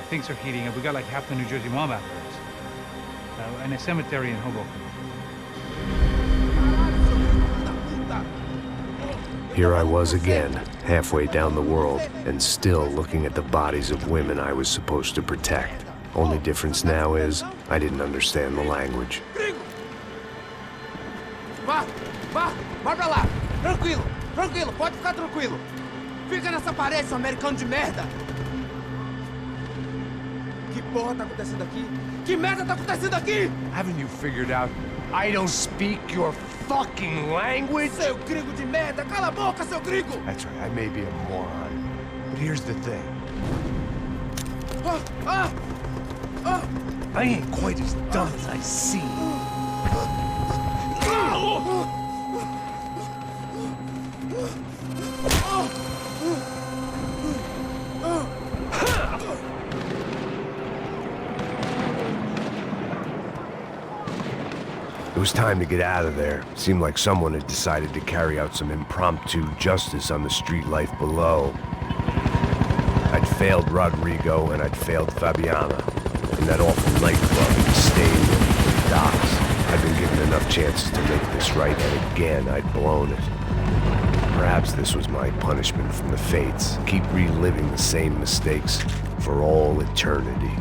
things are heating up. We got like half the New Jersey mob after us. And a cemetery in Hoboken. Here I was again, halfway down the world, and still looking at the bodies of women I was supposed to protect. Only difference now is, I didn't understand the language. Vai pra lá! Tranquilo, pode ficar tranquilo. Fica nessa parede, seu americano de merda! Que porra tá acontecendo aqui? Que merda tá acontecendo aqui? Haven't you figured out I don't speak your fucking language? Seu gringo de merda! Cala a boca, seu gringo! That's right, I may be a moron, but here's the thing. I ain't quite as dumb as I seem. It was time to get out of there. Seemed like someone had decided to carry out some impromptu justice on the street life below. I'd failed Rodrigo and I'd failed Fabiana. In that awful nightclub, the stadium, the docks. I'd been given enough chances to make this right, and again I'd blown it. Perhaps this was my punishment from the fates. Keep reliving the same mistakes for all eternity.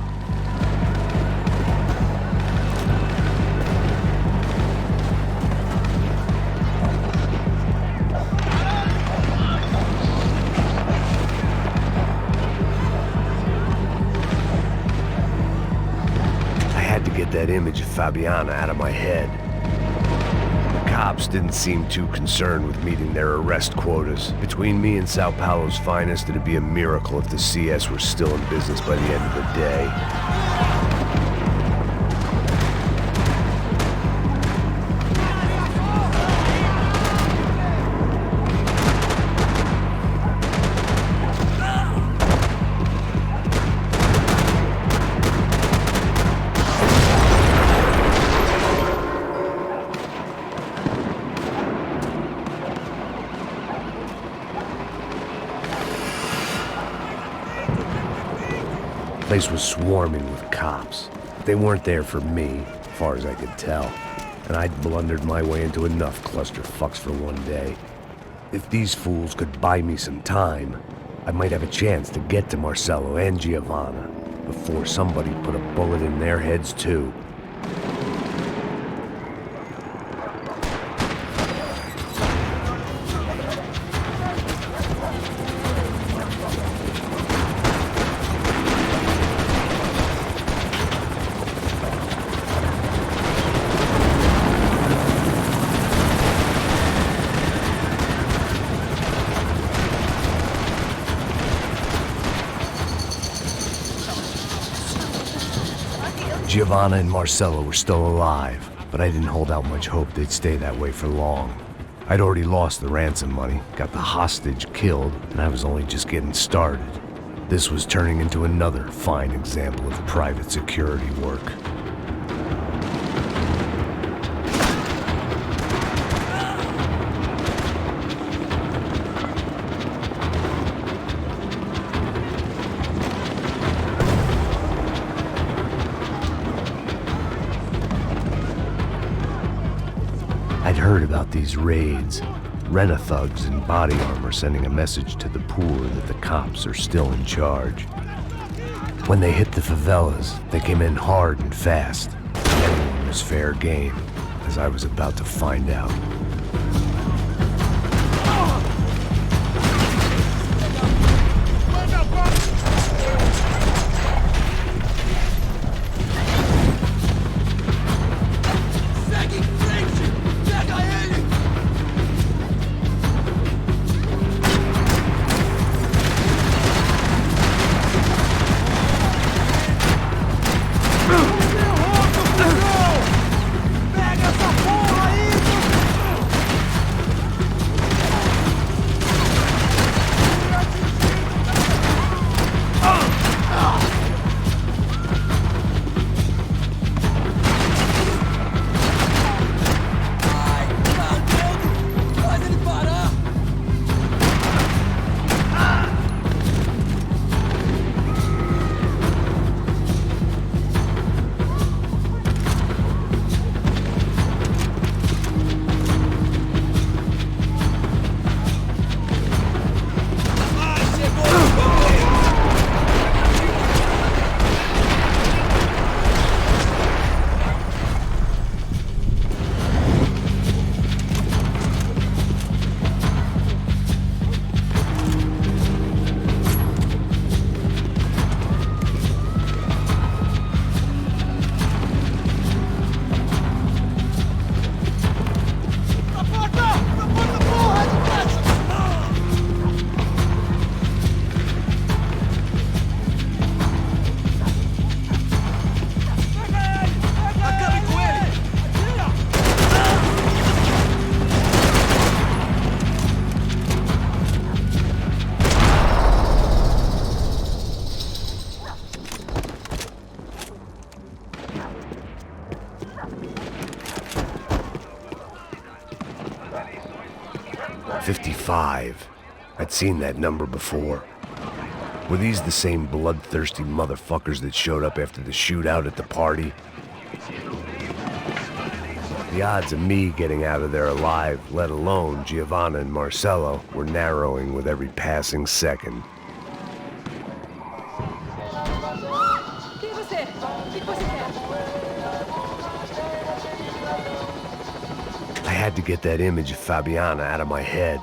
That image of Fabiana out of my head. The cops didn't seem too concerned with meeting their arrest quotas. Between me and Sao Paulo's finest, it'd be a miracle if the CS were still in business by the end of the day. The place was swarming with cops. They weren't there for me, as far as I could tell. And I'd blundered my way into enough clusterfucks for one day. If these fools could buy me some time, I might have a chance to get to Marcello and Giovanna before somebody put a bullet in their heads too. Giovanna and Marcello were still alive, but I didn't hold out much hope they'd stay that way for long. I'd already lost the ransom money, got the hostage killed, and I was only just getting started. This was turning into another fine example of private security work. I'd heard about these raids. Rent-a-thugs in body armor sending a message to the poor that the cops are still in charge. When they hit the favelas, they came in hard and fast. Everyone was fair game, as I was about to find out. 55. I'd seen that number before. Were these the same bloodthirsty motherfuckers that showed up after the shootout at the party? The odds of me getting out of there alive, let alone Giovanna and Marcello, were narrowing with every passing second. I had to get that image of Fabiana out of my head.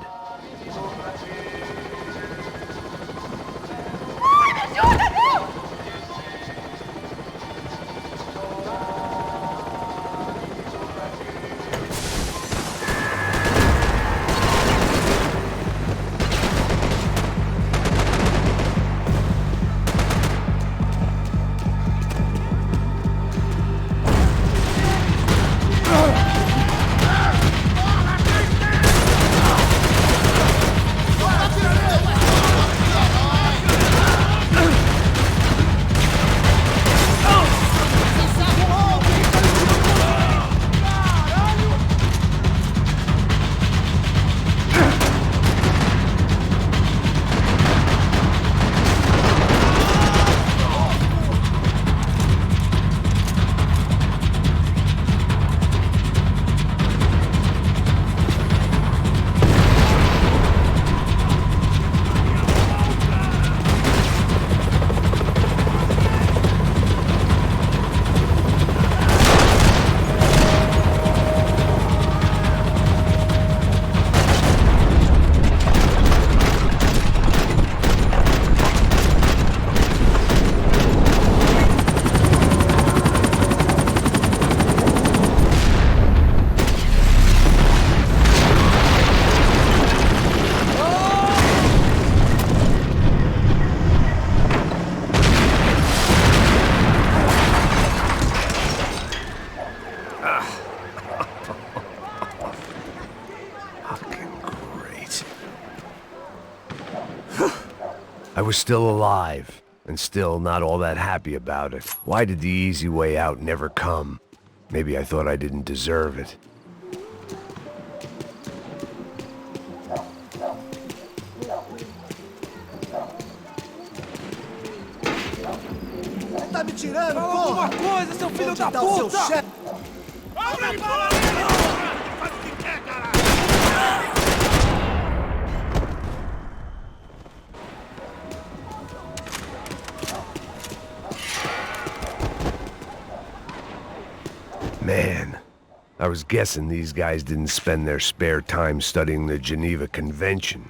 I was still alive, and still not all that happy about it. Why did the easy way out never come? Maybe I thought I didn't deserve it. Tá me tirando, porra! Alguma coisa, seu filho da puta! Abre a porta! Faz o que quer, caralho! Man, I was guessing these guys didn't spend their spare time studying the Geneva Convention.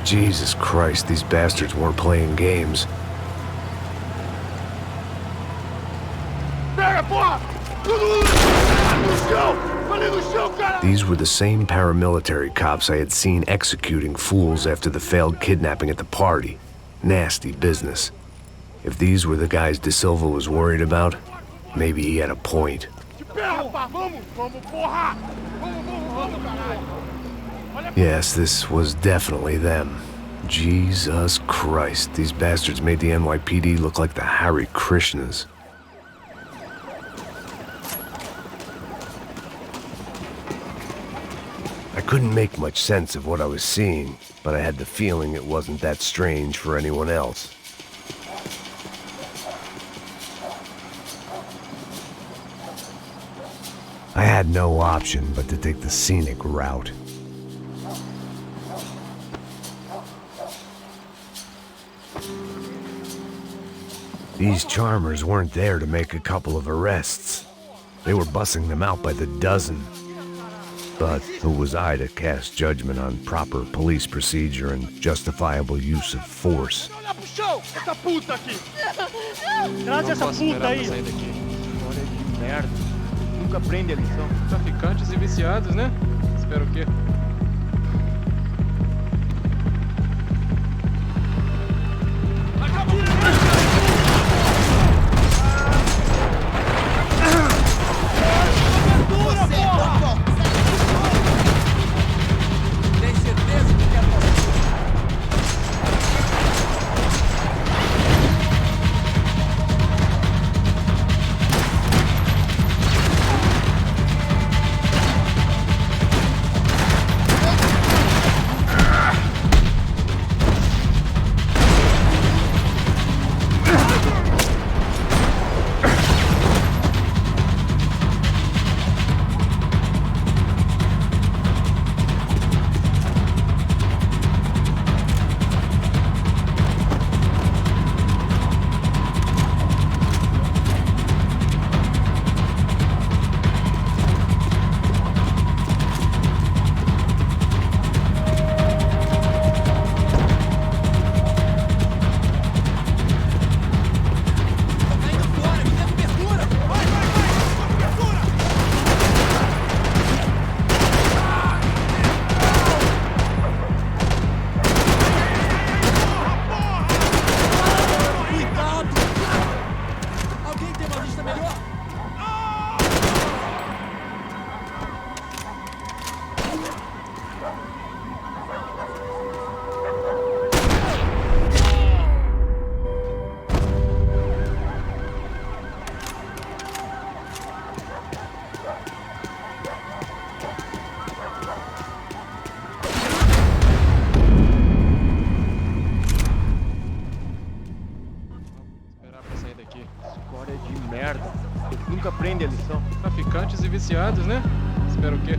Jesus Christ, these bastards weren't playing games. These were the same paramilitary cops I had seen executing fools after the failed kidnapping at the party. Nasty business. If these were the guys De Silva was worried about, maybe he had a point. Yes, this was definitely them. Jesus Christ, these bastards made the NYPD look like the Hare Krishnas. I couldn't make much sense of what I was seeing, but I had the feeling it wasn't that strange for anyone else. I had no option but to take the scenic route. These charmers weren't there to make a couple of arrests. They were bussing them out by the dozen. But who was I to cast judgment on proper police procedure and justifiable use of force? Traz essa puta aí! História de merda. Nunca aprende a lição. Traficantes e viciados, né? Espero o quê? nunca aprende a lição. Traficantes e viciados, né? Espero o quê?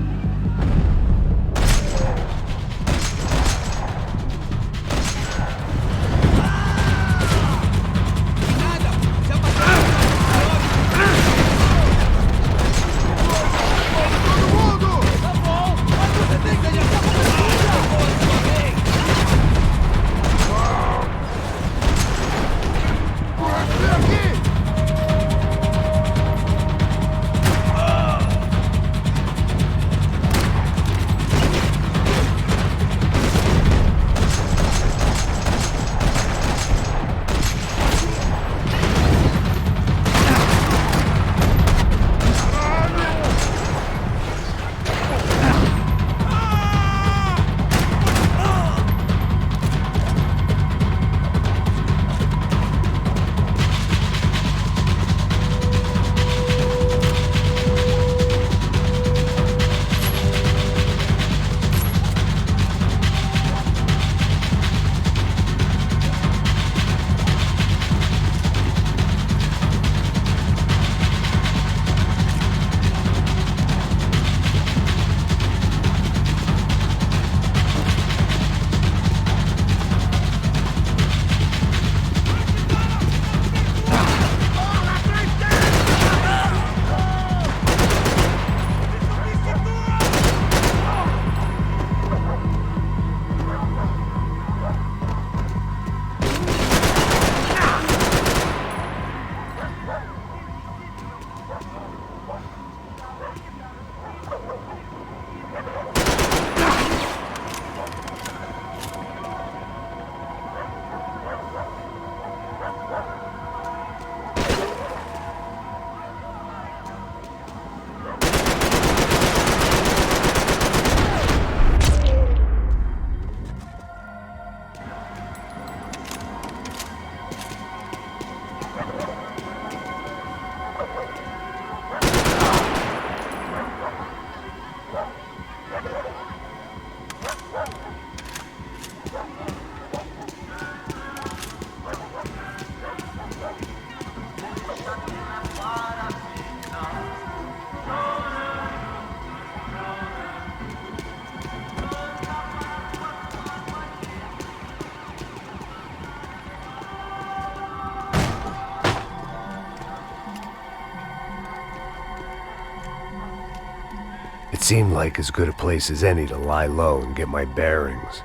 It seemed like as good a place as any to lie low and get my bearings.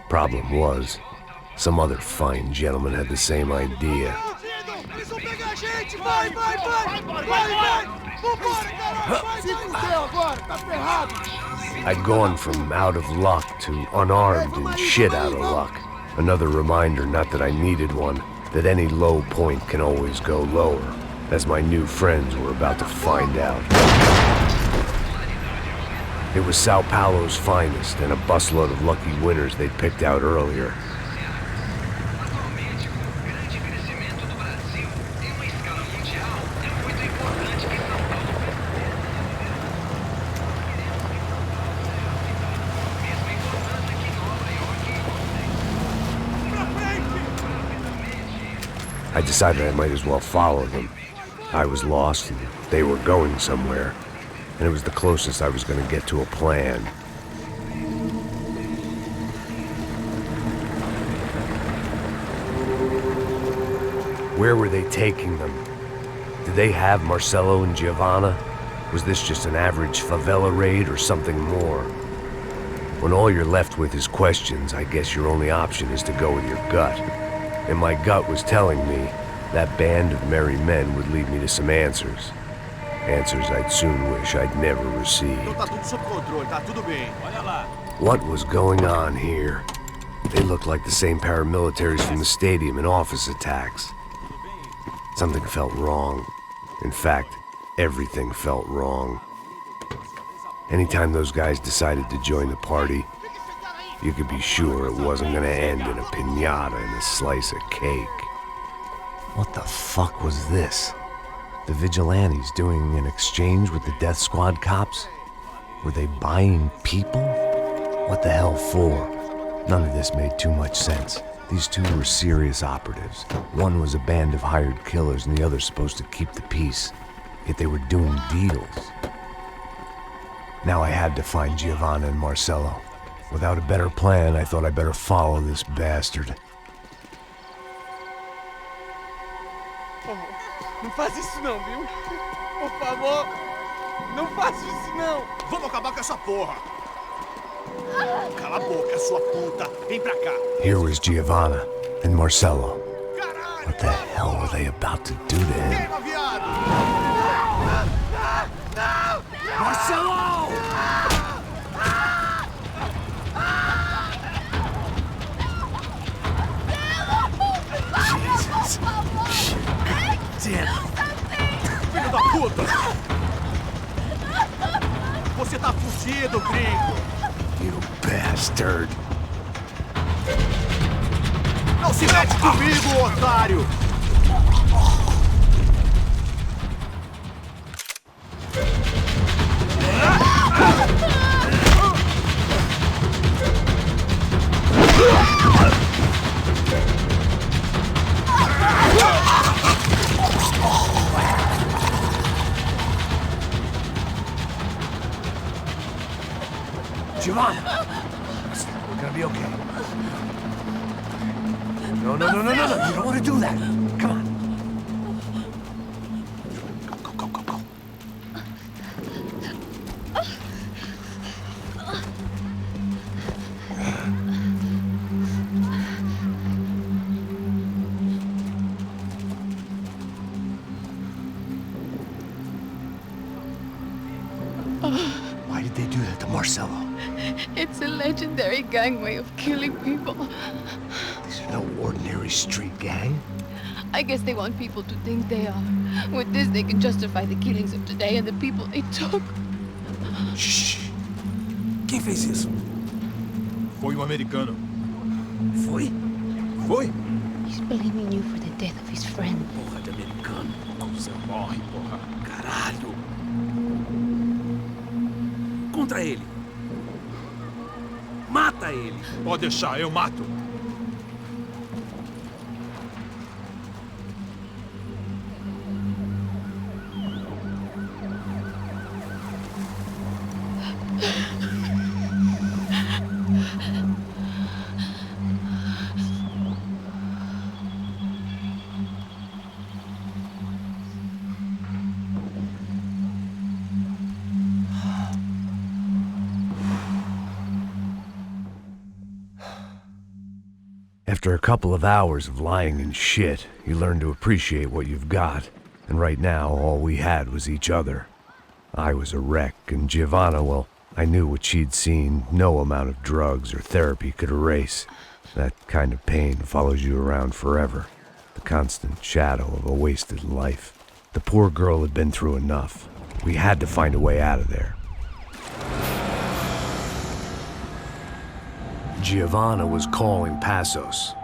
Problem was, some other fine gentleman had the same idea. I'd gone from out of luck to unarmed and shit out of luck. Another reminder, not that I needed one, that any low point can always go lower, as my new friends were about to find out. It was Sao Paulo's finest and a busload of lucky winners they'd picked out earlier. I decided I might as well follow them. I was lost and they were going somewhere, and it was the closest I was going to get to a plan. Where were they taking them? Did they have Marcelo and Giovanna? Was this just an average favela raid or something more? When all you're left with is questions, I guess your only option is to go with your gut. And my gut was telling me that band of merry men would lead me to some answers. Answers I'd soon wish I'd never received. What was going on here? They looked like the same paramilitaries from the stadium in office attacks. Something felt wrong. In fact, everything felt wrong. Anytime those guys decided to join the party, you could be sure it wasn't gonna end in a piñata and a slice of cake. What the fuck was this? The vigilantes doing an exchange with the death squad cops? Were they buying people? What the hell for? None of this made too much sense. These two were serious operatives. One was a band of hired killers and the other supposed to keep the peace. yet they were doing deals. Now I had to find Giovanna and Marcello. Without a better plan, I thought I'd better follow this bastard. Não faz isso não, viu? Por favor, não faça isso não. Vamos acabar com essa porra! Cala a boca, sua puta! Vem pra cá! Here was Giovanna and Marcello. Caralho! What the hell were they about to do to him? Queima, viado! Marcelo! Jesus. Damn! Filho da puta! Você tá fudido, gringo! You bastard. Não se mete comigo, otário! Giovanna! We're gonna be okay. No. You don't want to do that. Come on. Go. Why did they do that to Marcello? It's a legendary gang way of killing people. These are no ordinary street gang. I guess they want people to think they are. With this, they can justify the killings of today and the people they took. Shh! Quem fez isso? Foi um americano. Foi? He's blaming you for the death of his friend. Porra de americano. Você morre, porra. Caralho! Contra ele. Mata ele. Pode deixar, eu mato. After a couple of hours of lying in shit, you learn to appreciate what you've got. And right now, all we had was each other. I was a wreck, and Giovanna, well, I knew what she'd seen no amount of drugs or therapy could erase. That kind of pain follows you around forever. The constant shadow of a wasted life. The poor girl had been through enough. We had to find a way out of there. Giovanna was calling Passos.